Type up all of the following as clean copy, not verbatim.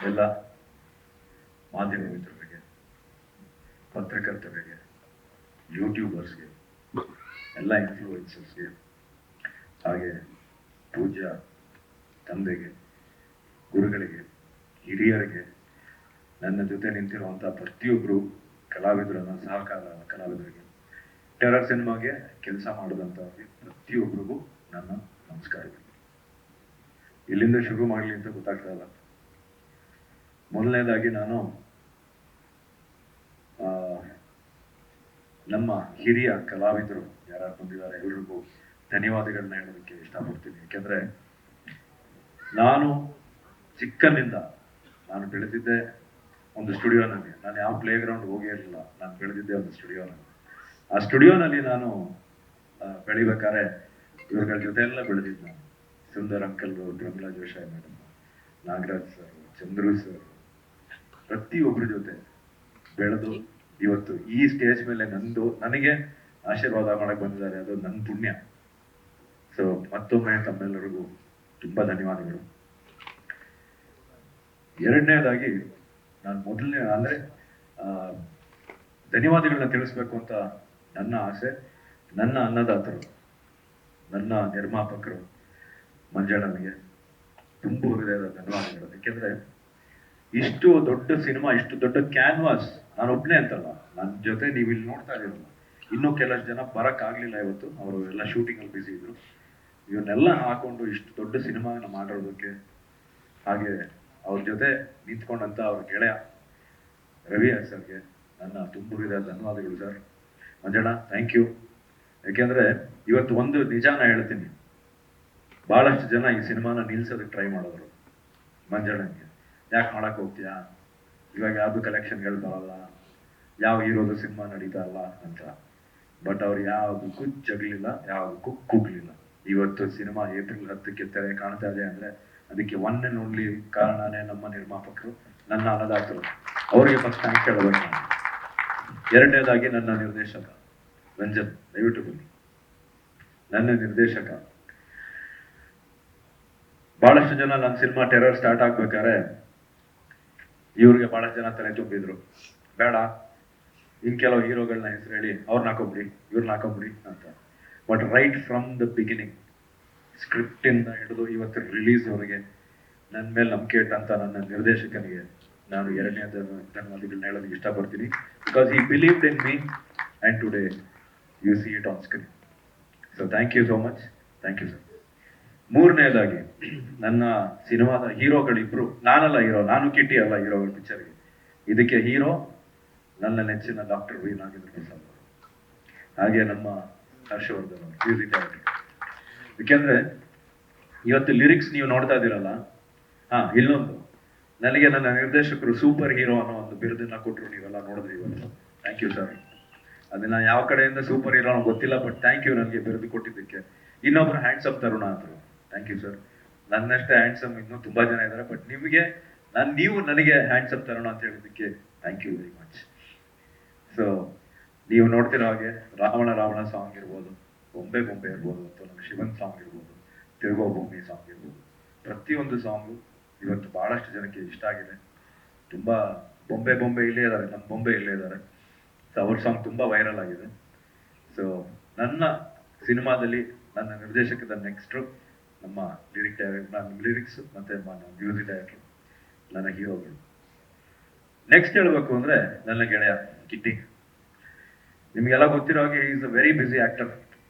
ಎಲ್ಲ ಮಾಧ್ಯಮ ಮಿತ್ರರಿಗೆ, ಪತ್ರಕರ್ತರಿಗೆ, ಯೂಟ್ಯೂಬರ್ಸ್ಗೆ, ಎಲ್ಲ ಇನ್ಫ್ಲೂಯೆನ್ಸರ್ಸ್ಗೆ, ಹಾಗೆ ಪೂಜ್ಯ ತಂದೆಗೆ, ಗುರುಗಳಿಗೆ, ಹಿರಿಯರಿಗೆ, ನನ್ನ ಜೊತೆ ನಿಂತಿರುವಂತಹ ಪ್ರತಿಯೊಬ್ಬರು ಕಲಾವಿದರನ್ನ ಕಲಾವಿದರಿಗೆ, ಟೆರರ್ ಸಿನಿಮಾಗೆ ಕೆಲಸ ಮಾಡಿದಂಥವ್ರಿಗೆ ಪ್ರತಿಯೊಬ್ಬರಿಗೂ ನನ್ನ ನಮಸ್ಕಾರಗಳು. ಇಲ್ಲಿಂದ ಶುರು ಮಾಡಲಿ ಅಂತ ಗೊತ್ತಾಗ್ತಾ ಇಲ್ಲ. ಮೊದಲನೇದಾಗಿ ನಾನು ನಮ್ಮ ಹಿರಿಯ ಕಲಾವಿದರು ಯಾರು ಬಂದಿದ್ದಾರೆ ಎಲ್ರಿಗೂ ಧನ್ಯವಾದಗಳನ್ನ ಹೇಳೋದಕ್ಕೆ ಇಷ್ಟಪಡ್ತೀನಿ. ಯಾಕೆಂದ್ರೆ ನಾನು ಚಿಕ್ಕನಿಂದ ನಾನು ಬೆಳೆದಿದ್ದೆ ಒಂದು ಸ್ಟುಡಿಯೋನಲ್ಲಿ. ನಾನು ಯಾವ ಪ್ಲೇ ಗ್ರೌಂಡ್ ಹೋಗೇ ಇರಲಿಲ್ಲ. ನಾನು ಬೆಳೆದಿದ್ದೆ ಒಂದು ಸ್ಟುಡಿಯೋನಲ್ಲಿ. ಆ ಸ್ಟುಡಿಯೋನಲ್ಲಿ ನಾನು ಬೆಳಿಬೇಕಾದ್ರೆ ಇವ್ರಗಳ ಜೊತೆ ಎಲ್ಲ ಬೆಳೆದಿದ್ದು ನಾನು. ಸುಂದರ್ ಅಂಕಲ್, ಪ್ರಮಿಳಾ ಜೋಶಾಯ್ madam, Nagaraj sir, Chandru sir, ಪ್ರತಿಯೊಬ್ಬರ ಜೊತೆ ಬೆಳೆದು ಇವತ್ತು ಈ ಸ್ಟೇಜ್ ಮೇಲೆ ನನಗೆ ಆಶೀರ್ವಾದ ಮಾಡಕ್ ಬಂದಿದ್ದಾರೆ. ಅದು ನನ್ನ ಪುಣ್ಯ. ಸೊ ಮತ್ತೊಮ್ಮೆ ತಮ್ಮೆಲ್ಲರಿಗೂ ತುಂಬಾ ಧನ್ಯವಾದಗಳು. ಎರಡನೇದಾಗಿ ನಾನು ಅಂದ್ರೆ ಧನ್ಯವಾದಗಳನ್ನ ತಿಳಿಸ್ಬೇಕು ಅಂತ ನನ್ನ ಆಸೆ. ನನ್ನ ಅನ್ನದಾತರು, ನನ್ನ ನಿರ್ಮಾಪಕರು ಮಂಜಣ್ಣನಿಗೆ ತುಂಬ ಹೃದಯದ ಧನ್ಯವಾದಗಳು. ಯಾಕೆಂದ್ರೆ ಇಷ್ಟು ದೊಡ್ಡ ಸಿನಿಮಾ, ಇಷ್ಟು ದೊಡ್ಡ ಕ್ಯಾನ್ವಾಸ್, ನಾನು ಒಬ್ಬನೇ ಅಂತಲ್ಲ, ನನ್ನ ಜೊತೆ ನೀವು ಇಲ್ಲಿ ನೋಡ್ತಾ ಇದ್ದೀರಲ್ಲ, ಇನ್ನೂ ಕೆಲಷ್ಟು ಜನ ಬರಕ್ ಆಗ್ಲಿಲ್ಲ ಇವತ್ತು. ಅವರು ಎಲ್ಲ ಶೂಟಿಂಗ್ ಅಲ್ಲಿ ಬಿಸಿ ಇದ್ರು. ಇವನ್ನೆಲ್ಲ ಹಾಕೊಂಡು ಇಷ್ಟು ದೊಡ್ಡ ಸಿನಿಮಾನ ಮಾಡಿರೋದಕ್ಕೆ, ಹಾಗೆ ಅವ್ರ ಜೊತೆ ನಿಂತ್ಕೊಂಡಂತ ಅವ್ರ ಗೆಳೆಯ ರವಿ ಸರ್ಗೆ ನನ್ನ ತುಂಬುರಿದ ಧನ್ಯವಾದಗಳು. Sir Manjanna, thank you. ಯಾಕೆಂದ್ರೆ ಇವತ್ತು ಒಂದು ನಿಜಾನ ಹೇಳ್ತೀನಿ, ಬಹಳಷ್ಟು ಜನ ಈ ಸಿನಿಮಾನ ನಿಲ್ಸೋದಕ್ಕೆ ಟ್ರೈ ಮಾಡಿದ್ರು. ಮಂಜಣ್ಣನಿಗೆ ಯಾಕೆ ಮಾಡಕ್ ಹೋಗ್ತೀಯಾ, ಇವಾಗ ಯಾವ್ದು ಕಲೆಕ್ಷನ್ಗಳು ಬರಲ್ಲ, ಯಾವ ಹೀರೋದು ಸಿನಿಮಾ ನಡೀತಾ ಇಲ್ಲ ಅಂತ. ಬಟ್ ಅವ್ರು ಯಾವುದಕ್ಕೂ ಜಗಲಿಲ್ಲ, ಯಾವುದಕ್ಕೂ ಕೂಗ್ಲಿಲ್ಲ. ಇವತ್ತು ಸಿನಿಮಾ ಏಪ್ರಿಲ್ 10ಕ್ಕೆ ತೆರೆ ಕಾಣ್ತಾ ಇದೆ ಅಂದ್ರೆ ಅದಕ್ಕೆ ಒನ್ ಅಂಡ್ ಓನ್ಲಿ ಕಾರಣನೇ ನಮ್ಮ ನಿರ್ಮಾಪಕರು, ನನ್ನ ಅನ್ನದಾತರು. ಅವರಿಗೆ ಫಸ್ಟ್ ಥ್ಯಾಂಕ್ಸ್ ಹೇಳಬೇಕು ನಾನು. ಎರಡನೇದಾಗಿ ನನ್ನ ನಿರ್ದೇಶಕ ರಂಜನ್, ದಯವಿಟ್ಟು ಬನ್ನಿ. ನನ್ನ ನಿರ್ದೇಶಕ, ಬಹಳಷ್ಟು ಜನ ನನ್ನ ಸಿನಿಮಾ ಟೆರರ್ ಸ್ಟಾರ್ಟ್ ಆಗ್ಬೇಕಾದ್ರೆ ಇವ್ರಿಗೆ ಬಹಳಷ್ಟು ಜನ ತಲೆ ತುಂಬಿದ್ರು, ಬೇಡ ಇನ್ ಕೆಲವು ಹೀರೋಗಳನ್ನ ಹೆಸರು ಹೇಳಿ ಅವ್ರನ್ನ ಹಾಕೊಂಬಿಡಿ, ಇವ್ರನ್ನ ಹಾಕೊಂಬಿಡಿ ಅಂತ. But right from the beginning, script ಇಂದ ಹಿಡಿದು ಇವತ್ತು ರಿಲೀಸ್ ವರೆಗೆ ನನ್ನ ಮೇಲೆ ನಂಬಿಕೆ ಇಟ್ಟಂತ ನನ್ನ ನಿರ್ದೇಶಕನಿಗೆ ನಾನು ಎರಡನೇ ಧನ್ಯವಾದಗಳನ್ನ ಹೇಳೋದಕ್ಕೆ ಇಷ್ಟಪಡ್ತೀನಿ. Because he believed in me and today you see it on screen. So thank you so much, thank you sir. ಮೂರನೇದಾಗಿ ನನ್ನ ಸಿನಿಮಾದ ಹೀರೋಗಳಿಬ್ರು, ನಾನಲ್ಲ ಹೀರೋ, ನಾನು ಕಿಟ್ಟಿ ಅಲ್ಲ ಹೀರೋಗಳ ಪಿಕ್ಚರ್ಗೆ. ಇದಕ್ಕೆ ಹೀರೋ ನನ್ನ ನೆಚ್ಚಿನ ಡಾಕ್ಟರ್ ವಿ ನಾಗೇಂದ್ರ ಪ್ರಸಾದ್ ಅವರು, ಹಾಗೆ ನಮ್ಮ ಹರ್ಷವರ್ಧನ್ ಅವರು, ಮ್ಯೂಸಿಕ್ ಡೈರೆಕ್ಟರ್. ಯಾಕೆಂದ್ರೆ ಇವತ್ತು ಲಿರಿಕ್ಸ್ ನೀವು ನೋಡ್ತಾ ಇದ್ದೀರಲ್ಲ, ಇಲ್ಲೊಂದು ನನಗೆ ನನ್ನ ನಿರ್ದೇಶಕರು ಸೂಪರ್ ಹೀರೋ ಅನ್ನೋ ಒಂದು ಬಿರುದನ್ನ ಕೊಟ್ಟರು, ನೀವೆಲ್ಲ ನೋಡಿದ್ರಿ ಇವತ್ತು. Thank you sir. ಅದನ್ನ ಯಾವ ಕಡೆಯಿಂದ ಸೂಪರ್ ಹೀರೋ ಗೊತ್ತಿಲ್ಲ, ಬಟ್ ಥ್ಯಾಂಕ್ ಯು ನನಗೆ ಬಿರುದು ಕೊಟ್ಟಿದ್ದಕ್ಕೆ. ಇನ್ನೊಬ್ರು ಹ್ಯಾಂಡ್ಸಮ್ ತರುಣ ಅಂದರು, ಥ್ಯಾಂಕ್ ಯು ಸರ್. ನನ್ನಷ್ಟೇ ಹ್ಯಾಂಡ್ಸಮ್ ಇನ್ನೂ ತುಂಬಾ ಜನ ಇದ್ದಾರೆ, ಬಟ್ ನಿಮಗೆ ನೀವು ನನಗೆ ಹ್ಯಾಂಡ್ಸಮ್ ತರುಣ ಅಂತ ಹೇಳಿದ್ದಕ್ಕೆ thank you very much. So ನೀವು ನೋಡ್ತಿರೋ ಹಾಗೆ ರಾವಣ ಸಾಂಗ್ ಇರ್ಬೋದು, ಬೊಂಬೆ ಇರ್ಬೋದು, ಅಥವಾ ನಮ್ಮ ಶಿವನ್ ಸಾಂಗ್ ಇರ್ಬೋದು, ತಿರುಗೋ ಭೂಮಿ ಸಾಂಗ್ ಇರ್ಬೋದು, ಪ್ರತಿಯೊಂದು ಸಾಂಗು ಇವತ್ತು ಬಹಳಷ್ಟು ಜನಕ್ಕೆ ಇಷ್ಟ ಆಗಿದೆ. ತುಂಬಾ ಬೊಂಬೆ ಇಲ್ಲೇ ಇದ್ದಾರೆ, ನಮ್ಮ ಬೊಂಬೆ ಇಲ್ಲೇ ಇದ್ದಾರೆ. ಸೊ ಅವ್ರ ಸಾಂಗ್ ತುಂಬಾ ವೈರಲ್ ಆಗಿದೆ. ಸೊ ನನ್ನ ಸಿನಿಮಾದಲ್ಲಿ ನನ್ನ ನಿರ್ದೇಶಕದ ನೆಕ್ಸ್ಟ್ ನಮ್ಮ ಲಿರಿಕ್ಸ್ ಮತ್ತೆ ಮ್ಯೂಸಿಕ್ ಡೈರೆಕ್ಟರ್, ನನ್ನ ಹೀರೋಗಳು. ನೆಕ್ಸ್ಟ್ ಹೇಳ್ಬೇಕು ಅಂದ್ರೆ ನನ್ನ ಗೆಳೆಯ ಕಿಟ್ಟಿ. ನಿಮ್ಗೆಲ್ಲ ಗೊತ್ತಿರೋ ಹಾಗೆ is a very busy actor.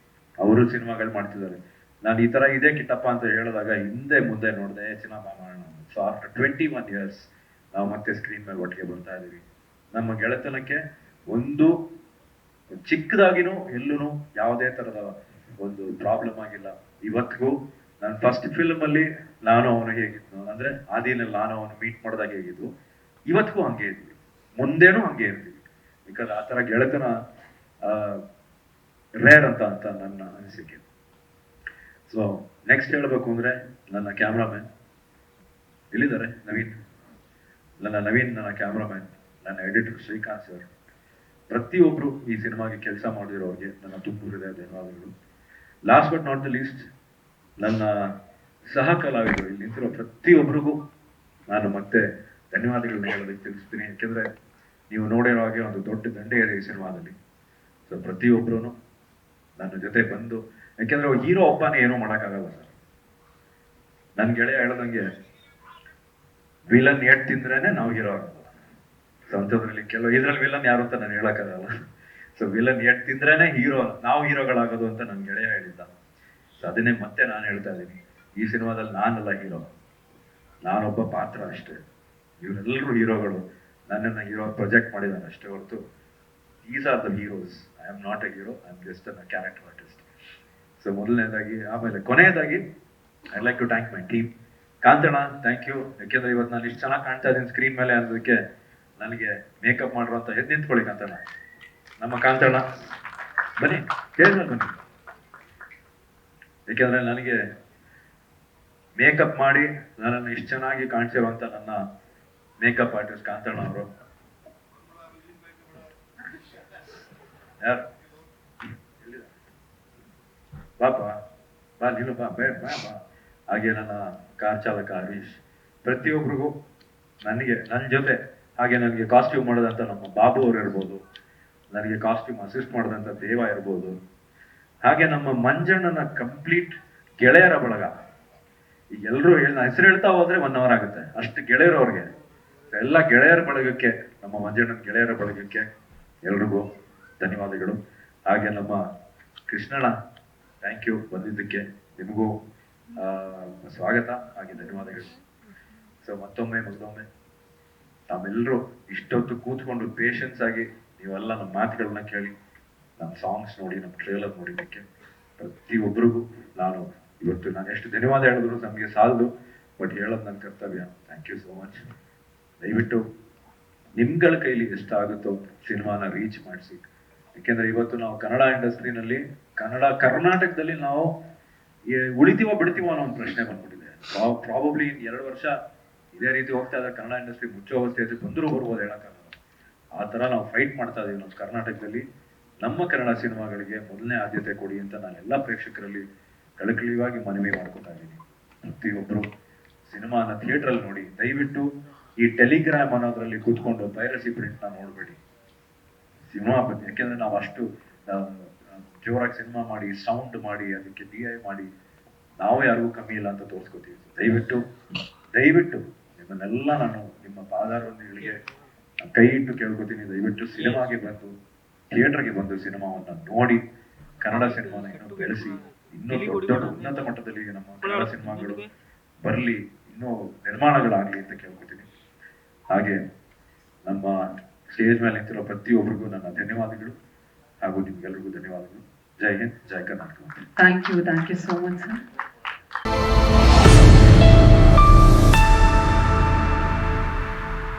ಅವರು ಸಿನಿಮಾಗಳು ಮಾಡ್ತಿದ್ದಾರೆ. ನಾನು ಈ ತರ ಇದೆ ಕಿಟ್ಟಪ್ಪ ಅಂತ ಹೇಳಿದಾಗ ಹಿಂದೆ ಮುಂದೆ ನೋಡಿದೆ, ಸಿನಿಮಾ ಮಾಡೋಣ. ಸೊ ಆಫ್ಟರ್ 21 years ನಾವು ಮತ್ತೆ ಸ್ಕ್ರೀನ್ ಮೇಲೆ ಒಟ್ಟಿಗೆ ಬರ್ತಾ ಇದೀವಿ. ನಮ್ಮ ಗೆಳೆತನಕ್ಕೆ ಒಂದು ಚಿಕ್ಕದಾಗಿನೂ ಎಲ್ಲೂ ಯಾವುದೇ ತರದ ಒಂದು ಪ್ರಾಬ್ಲಮ್ ಆಗಿಲ್ಲ ಇವತ್ತಿಗೂ. ನನ್ನ ಫಸ್ಟ್ ಫಿಲ್ಮ್ ಅಲ್ಲಿ ನಾನು ಅವನು ಹೇಗಿದ್ದು, ಅಂದ್ರೆ ಆದಿನಲ್ಲಿ ನಾನು ಅವನು ಮೀಟ್ ಮಾಡಿದಾಗ ಹೇಗಿದ್ದು, ಇವತ್ತಿಗೂ ಹಂಗೆ ಇದ್ವಿ, ಮುಂದೇನು ಹಂಗೆ ಇರ್ತೀವಿ. ಬಿಕಾಸ್ ಆ ತರ ಗೆಳೆತನ ರೇರ್ ಅಂತ ನನ್ನ ಅನಿಸಿಕೆ. ಸೊ ನೆಕ್ಸ್ಟ್ ಹೇಳ್ಬೇಕು ಅಂದ್ರೆ ನನ್ನ ಕ್ಯಾಮ್ರಾಮನ್ ಎಲ್ಲಿದ್ದಾರೆ, ನವೀನ್. ನನ್ನ ಕ್ಯಾಮ್ರಾಮನ್, ನನ್ನ ಎಡಿಟರ್ ಶ್ರೀಕಾಂತ್ ಸರ್, ಪ್ರತಿಯೊಬ್ರು ಈ ಸಿನಿಮಾಗೆ ಕೆಲಸ ಮಾಡಿರೋರಿಗೆ ನನ್ನ ತುಂಬ ಹೃದಯ ಧನ್ಯವಾದಗಳು. Last but not the least ನನ್ನ ಸಹ ಕಲಾವಿದರು, ಇಲ್ಲಿ ನಿಂತಿರೋ ಪ್ರತಿಯೊಬ್ಬರಿಗೂ ನಾನು ಮತ್ತೆ ಧನ್ಯವಾದಗಳನ್ನ ಹೇಳೋದಕ್ಕೆ ತಿಳಿಸ್ತೀನಿ. ಯಾಕೆಂದ್ರೆ ನೀವು ನೋಡಿರೋ ಹಾಗೆ ಒಂದು ದೊಡ್ಡ ದಂಡೆ ಇದೆ ಈ ಸಿನಿಮಾದಲ್ಲಿ. ಸೊ ಪ್ರತಿಯೊಬ್ರು ನನ್ನ ಜೊತೆ ಬಂದು, ಯಾಕೆಂದ್ರೆ ಹೀರೋ ಒಬ್ಬನೇ ಏನೂ ಮಾಡೋಕ್ಕಾಗಲ್ಲ ಸರ್. ನನ್ ಗೆಳೆಯ ಹೇಳ್ದಂಗೆ ವಿಲನ್ ಏಟ್ ತಿಂದ್ರೇನೆ ನಾವು ಹೀರೋ ಆಗೋದು. ಸೊ ಅಂಥದ್ರಲ್ಲಿ ಇದ್ರಲ್ಲಿ ವಿಲನ್ ಯಾರು ಅಂತ ನಾನು ಹೇಳಕ್ಕಾಗಲ್ಲ. ಸೊ ವಿಲನ್ ಏಟ್ ತಿಂದ್ರೇನೆ ನಾವು ಹೀರೋಗಳಾಗೋದು ಅಂತ ನನ್ ಗೆಳೆಯ ಹೇಳಿದ್ದ. ಸೊ ಅದನ್ನೇ ಮತ್ತೆ ನಾನು ಹೇಳ್ತಾ ಇದ್ದೀನಿ, ಈ ಸಿನಿಮಾದಲ್ಲಿ ನಾನಲ್ಲ ಹೀರೋ, ನಾನೊಬ್ಬ ಪಾತ್ರ ಅಷ್ಟೇ. ಇವರೆಲ್ಲರೂ ಹೀರೋಗಳು, ನನ್ನನ್ನು ಹೀರೋ ಪ್ರೊಜೆಕ್ಟ್ ಮಾಡಿದ್ದಾನೆ ಅಷ್ಟೇ ಹೊರತು these are the heroes. I am not a hero, I am just a character artist. So ಮೊದಲನೇದಾಗಿ, ಆಮೇಲೆ ಕೊನೆಯದಾಗಿ I like to thank my team. Kantanna, thank you. ಯಾಕೆಂದ್ರೆ ಇವತ್ತು ನಾನು ಇಷ್ಟು ಚೆನ್ನಾಗಿ ಕಾಣ್ತಾ ಇದ್ದೀನಿ ಸ್ಕ್ರೀನ್ ಮೇಲೆ ಅನ್ನೋದಕ್ಕೆ ನನಗೆ ಮೇಕಪ್ ಮಾಡಿರುವಂತ ಎದ್ದು ನಿಂತ್ಕೊಳ್ಳಿ ಕಾಂತಣ್ಣ, ನಮ್ಮ ಕಾಂತಣ್ಣ ಬನ್ನಿ, ಕೇಳಿದ್ಮೇಲೆ ಬನ್ನಿ. ಯಾಕೆಂದ್ರೆ ನನಗೆ ಮೇಕಪ್ ಮಾಡಿ ನನ್ನನ್ನು ಇಷ್ಟು ಚೆನ್ನಾಗಿ ಕಾಣಿಸಿರುವಂತ ನನ್ನ ಮೇಕಪ್ ಆರ್ಟಿಸ್ಟ್ ಕಾಂತಣ್ಣ ಅವರು. ಯಾರು ಬಾಪ ಬಾ, ನೀನು ಬಾ, ಬಾ ಬಾ. ಹಾಗೆ ನನ್ನ ಕಾರ್ ಚಾಲಕ ಹರೀಶ್, ಪ್ರತಿಯೊಬ್ಬರಿಗೂ ನನ್ನ ಜೊತೆ, ಹಾಗೆ ನನಗೆ ಕಾಸ್ಟ್ಯೂಮ್ ಮಾಡೋದಂತ ನಮ್ಮ ಬಾಬು ಅವ್ರು ಇರ್ಬೋದು, ನನಗೆ ಕಾಸ್ಟ್ಯೂಮ್ ಅಸಿಸ್ಟ್ ಮಾಡೋದಂತ ದೇವ ಇರ್ಬೋದು, ಹಾಗೆ ನಮ್ಮ ಮಂಜಣ್ಣನ ಕಂಪ್ಲೀಟ್ ಗೆಳೆಯರ ಬಳಗ. ಈಗ ಎಲ್ಲರೂ ಹೆಸರು ಹೇಳ್ತಾ ಹೋದ್ರೆ 1 hour ಆಗುತ್ತೆ, ಅಷ್ಟು ಗೆಳೆಯರು ಅವ್ರಿಗೆ. ಎಲ್ಲ ಗೆಳೆಯರ ಬಳಗಕ್ಕೆ, ನಮ್ಮ ಮಂಜಣ್ಣನ ಗೆಳೆಯರ ಬಳಗಕ್ಕೆ ಎಲ್ರಿಗೂ ಧನ್ಯವಾದಗಳು. ಹಾಗೆ ನಮ್ಮ ಕೃಷ್ಣಣ್ಣ, ಥ್ಯಾಂಕ್ ಯು ಬಂದಿದ್ದಕ್ಕೆ, ನಿಮಗೂ ಸ್ವಾಗತ ಹಾಗೆ ಧನ್ಯವಾದಗಳು. ಸೊ ಮತ್ತೊಮ್ಮೆ ತಾವೆಲ್ಲರೂ ಇಷ್ಟೊತ್ತು ಕೂತ್ಕೊಂಡು ಪೇಷನ್ಸ್ ಆಗಿ ನೀವೆಲ್ಲ ನಮ್ಮ ಮಾತುಗಳನ್ನ ಕೇಳಿ, ನಮ್ಮ ಸಾಂಗ್ಸ್ ನೋಡಿ, ನಮ್ಮ ಟ್ರೇಲರ್ ನೋಡಿದ್ದಕ್ಕೆ ಪ್ರತಿಯೊಬ್ಬರಿಗೂ ನಾನು ಎಷ್ಟು ಧನ್ಯವಾದ ಹೇಳಿದ್ರು ನಮಗೆ ಸಾಲದು, ಬಟ್ ಹೇಳೋದು ನನ್ನ ಕರ್ತವ್ಯ. Thank you so much. ದಯವಿಟ್ಟು ನಿಮ್ಗಳ ಕೈಲಿ ಎಷ್ಟಾಗುತ್ತೋ ಸಿನಿಮಾನ ರೀಚ್ ಮಾಡಿಸಿ. ಯಾಕೆಂದ್ರೆ ಇವತ್ತು ನಾವು ಕನ್ನಡ ಇಂಡಸ್ಟ್ರಿನಲ್ಲಿ, ಕರ್ನಾಟಕದಲ್ಲಿ ನಾವು ಉಳಿತೀವೋ ಬಿಡ್ತೀವೋ ಅನ್ನೋ ಒಂದು ಪ್ರಶ್ನೆ ಬಂದ್ಬಿಟ್ಟಿದೆ. ಪ್ರಾಬಬ್ಲಿ 2 ವರ್ಷ ಇದೇ ರೀತಿ ಹೋಗ್ತಾ ಇದ್ರೆ ಕನ್ನಡ ಇಂಡಸ್ಟ್ರಿ ಮುಚ್ಚೋ ಅವಸ್ಥೆಯಲ್ಲಿ ಬರ್ಬೋದು, ಹೇಳಕ್ಕಾಗಲ್ಲ. ಆ ತರ ನಾವು ಫೈಟ್ ಮಾಡ್ತಾ ಇದೀವಿ ನಾವು ಕರ್ನಾಟಕದಲ್ಲಿ. ನಮ್ಮ ಕನ್ನಡ ಸಿನಿಮಾಗಳಿಗೆ ಮೊದಲನೇ ಆದ್ಯತೆ ಕೊಡಿ ಅಂತ ನಾನು ಎಲ್ಲ ಪ್ರೇಕ್ಷಕರಲ್ಲಿ ಕಳಕಳಿಯಾಗಿ ಮನವಿ ಮಾಡ್ಕೊತಾ ಇದ್ದೀನಿ. ಪ್ರತಿಯೊಬ್ಬರು ಸಿನಿಮಾನ ಥಿಯೇಟರ್ ಅಲ್ಲಿ ನೋಡಿ. ದಯವಿಟ್ಟು ಈ ಟೆಲಿಗ್ರಾಮ್ ಅನ್ನೋದ್ರಲ್ಲಿ ಕೂತ್ಕೊಂಡು ಪೈರಸಿ ಪ್ರಿಂಟ್ ನ ನೋಡ್ಬೇಡಿ ಸಿನಿಮಾ ಬಗ್ಗೆ. ಯಾಕೆಂದ್ರೆ ನಾವು ಅಷ್ಟು ಜೋರಾಗಿ ಸಿನಿಮಾ ಮಾಡಿ, ಸೌಂಡ್ ಮಾಡಿ, ಅದಕ್ಕೆ DI ಮಾಡಿ ನಾವು ಯಾರಿಗೂ ಕಮ್ಮಿ ಇಲ್ಲ ಅಂತ ತೋರಿಸ್ಕೊತೀವಿ. ದಯವಿಟ್ಟು ನಿಮ್ಮನ್ನೆಲ್ಲ ನಾನು ನಿಮ್ಮ ಪಾದಾರಗಳಿಗೆ ಕೈ ಇಟ್ಟು ಕೇಳ್ಕೊತೀನಿ. ದಯವಿಟ್ಟು ಸಿನಿಮಾಗೆ ಬಂದು, ಥಿಯೇಟರ್ಗೆ ಬಂದು ಸಿನಿಮಾವನ್ನ ನೋಡಿ, ಕನ್ನಡ ಸಿನಿಮಾನ ಇನ್ನೂ ಬೆಳೆಸಿ, ಇನ್ನೂ ದೊಡ್ಡ ಉನ್ನತ ಮಟ್ಟದಲ್ಲಿ ನಮ್ಮ ಕನ್ನಡ ಸಿನಿಮಾಗಳು ಬರಲಿ, ಇನ್ನೂ ನಿರ್ಮಾಣಗಳಾಗಲಿ ಅಂತ ಕೇಳ್ಕೊತೀನಿ. ಹಾಗೆ ನಮ್ಮ ಸ್ಟೇಜ್ ಮೇಲೆ ನಿಂತಿರೋ ಪ್ರತಿಯೊಬ್ಬರಿಗೂ ನನ್ನ ಧನ್ಯವಾದಗಳು, ಹಾಗೂ ನಿಮ್ಗೆಲ್ರಿಗೂ ಧನ್ಯವಾದಗಳು. ಜೈ ಹಿಂದ್, ಜೈ Karnataka. Thank you so much sir.